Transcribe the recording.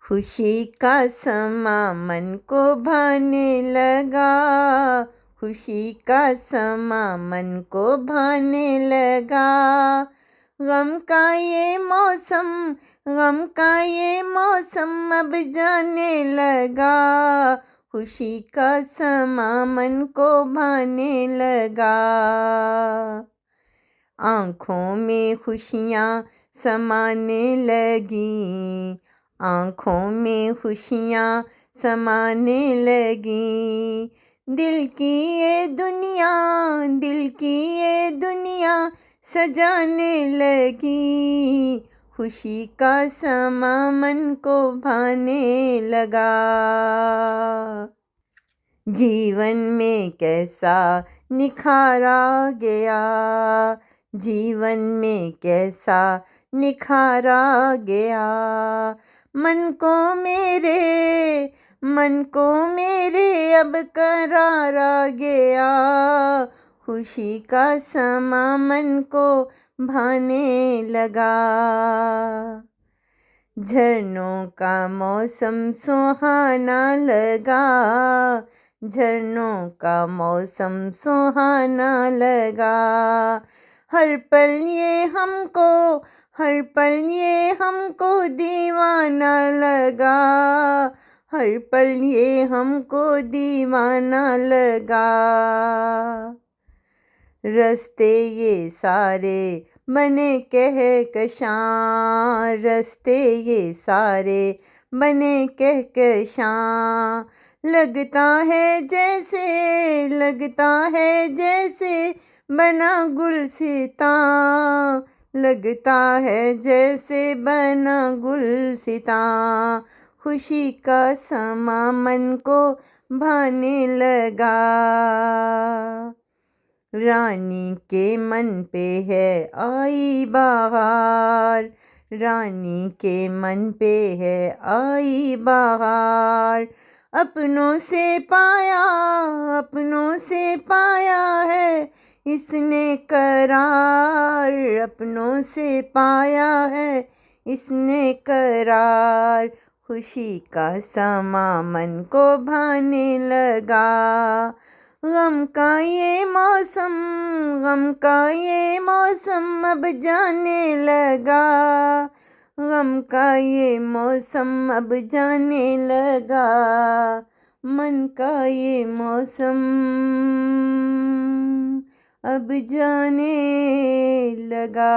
खुशी का समा मन को भाने लगा, खुशी का समा मन को भाने लगा। गम का ये मौसम, गम का ये मौसम अब जाने लगा, खुशी का समा मन को भाने लगा। आँखों में खुशियाँ समाने लगी, आँखों में खुशियाँ समाने लगी। दिल की ये दुनिया, दिल की ये दुनिया सजाने लगी, खुशी का समा मन को भाने लगा। जीवन में कैसा निखार आ गया, जीवन में कैसा निखार आ गया। मन को मेरे, मन को मेरे अब करार आ गया, खुशी का समा मन को भाने लगा। झरनों का मौसम सुहाना लगा, झरनों का मौसम सुहाना लगा। हर पल ये हमको, हर पल ये हमको दीवाना लगा, हर पल ये हमको दीवाना लगा। रस्ते ये सारे बने कहकशां, रस्ते ये सारे बने कहकशां। लगता है जैसे, लगता है जैसे बना गुलसितां, लगता है जैसे बना गुलसितां। खुशी का समा मन को भाने लगा। रानी के मन पे है आई बहार, रानी के मन पे है आई बहार। अपनों से पाया, अपनों से पाया है इसने करार, अपनों से पाया है इसने करार। खुशी का समा मन को भाने लगा। गम का ये मौसम, गम का ये मौसम अब जाने लगा, गम का ये मौसम अब जाने लगा। मन का ये मौसम अब जाने लगा।